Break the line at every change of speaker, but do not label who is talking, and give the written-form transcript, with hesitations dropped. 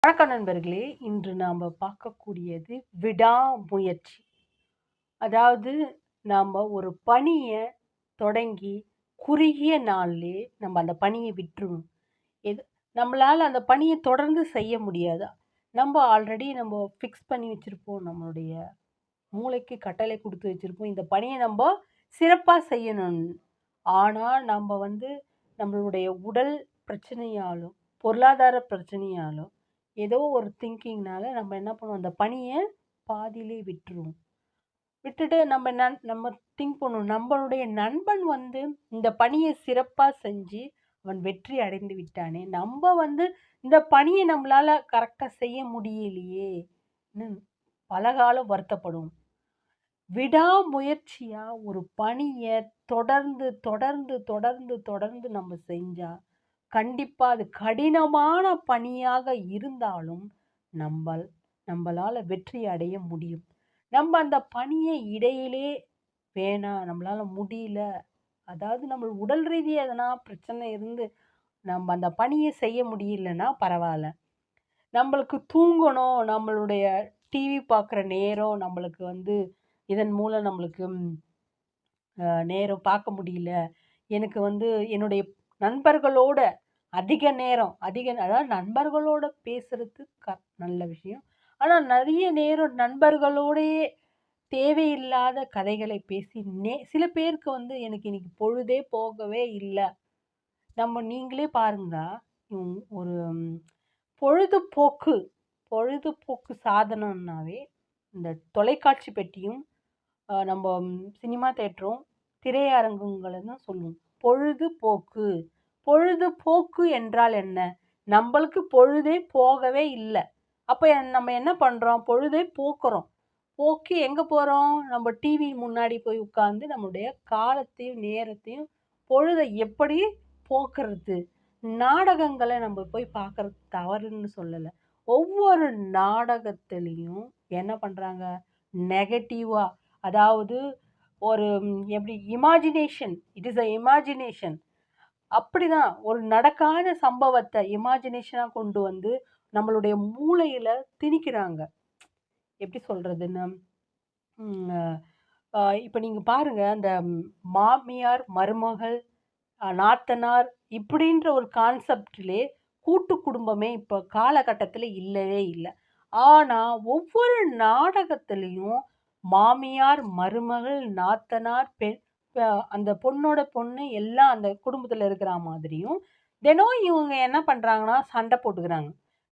வணக்கம் நண்பர்களே! இன்று நாம பார்க்கக்கூடியது விடாமுயற்சி. அதாவது நாம ஒரு பணிய தொடங்கி குறுகிய நாள்லயே நம்ம அந்த பணிய விட்டுறணும். எது நம்மளால அந்த பணிய தொடர்ந்து செய்ய முடியாது. நம்ம ஆல்ரெடி ஃபிக்ஸ் பண்ணி வச்சிருப்போம். நம்மளுடைய மூளைக்கு கட்டளை குடுத்து வச்சிருப்போம். இந்த பணிய நம்ப சிறப்பா செய்யணும்னு. ஆனா, நம்ப வந்து நம்மளுடைய உடல் பிரச்சனையாலும், பொருளாதார பிரச்சனையாலும், ஏதோ ஒரு திங்கிங்னால நம்ம என்ன பண்ணுவோம், அந்த பணிய பாதியிலே விட்டுருவோம். விட்டுட்டு நம்ம திங்க் பண்ணுவோம். நம்மளுடைய நண்பன் வந்து இந்த பணிய சிறப்பா செஞ்சு, அவன் வெற்றி அடைந்து விட்டானே! நம்ப வந்து இந்த பணிய நம்மளால கரெக்ட்டா செய்ய முடியலையே! ன்னு பலகாலம் வருத்தப்படுவோம். விடாமுயற்சியா ஒரு பணிய தொடர்ந்து, தொடர்ந்து, தொடர்ந்து, தொடர்ந்து நம்ம செஞ்சா, கண்டிப்பா அது கடினமான பணியாக இருந்தாலும், நம்பள் நம்பளால வெற்றி அடைய முடியும். நம்ம அந்த பணிய இடையிலே வேணாம், நம்மளால முடியல, அதாவது நம்ம உடல் ரீதியா எதனா பிரச்சனை இருந்து, நம்ம அந்த பணிய செய்ய முடியலன்னா பரவால்ல. நம்மளுக்கு தூங்கணும், நம்மளுடைய டிவி பார்க்குற நேரம் நம்மளுக்கு வந்து இதன் மூலம் நம்மளுக்கு நேரம் பார்க்க முடியல. எனக்கு வந்து என்னுடைய நண்பர்களோட அதிக நேரம் அதாவது நண்பர்களோட பேசுறது நல்ல விஷயம். ஆனா நெறைய நேரம் நண்பர்களோடயே தேவையில்லாத கதைகளை பேசி சில பேருக்கு வந்து எனக்கு இன்னைக்கு பொழுதே போகவே இல்ல. நீங்களே பாருங்க. ஒரு பொழுதுபோக்கு பொழுதுபோக்கு சாதனம்னாவே இந்த தொலைக்காட்சி பெட்டியும் நம்ம சினிமா தியேட்டரும், திரையரங்குங்கள தான் சொல்லுவோம். பொழுதுபோக்கு. பொழுதுபோக்கு என்றால் என்ன? நம்பளுக்கு பொழுதே போகவே இல்ல. அப்ப நம்ம என்ன பண்றோம்? பொழுதை போக்குறோம். போக்கி எங்க போறோம்? நம்ம டிவி முன்னாடி போய் உட்கார்ந்து நம்முடைய காலத்தையும், நேரத்தையும் பொழுத எப்படி போக்குறது? நாடகங்கள நம்ம போய் பார்க்கறது தவறுன்னு சொல்லல. ஒவ்வொரு நாடகத்திலயும் என்ன பண்றாங்க? நெகட்டிவா அதாவது ஒரு எப்படி இமேஜினேஷன். It is imagination. அப்படிதான் ஒரு நடக்காத சம்பவத்த இமேஜினேஷனா கொண்டு வந்து நம்மளுடைய மூளையில திணிக்கிறாங்க. எப்படி சொல்றதுன்னா, ம் இப்ப நீங்க பாருங்க, அந்த மாமியார், மருமகள், நாத்தனார் இப்படின்ற ஒரு கான்செப்ட்லயே கூட்டு குடும்பமே இப்ப காலகட்டத்தில இல்லவே இல்ல. ஆனா, ஒவ்வொரு நாடகத்திலயும் மாமியார், மருமகள், நாத்தனார், பெண் அந்த பொண்ணோட பொண்ணு எல்லாம் அந்த குடும்பத்தில இருக்கிற மாதிரியும், தினம் இவங்க என்ன பண்றாங்கன்னா, சண்டை போட்டுக்கிறாங்க.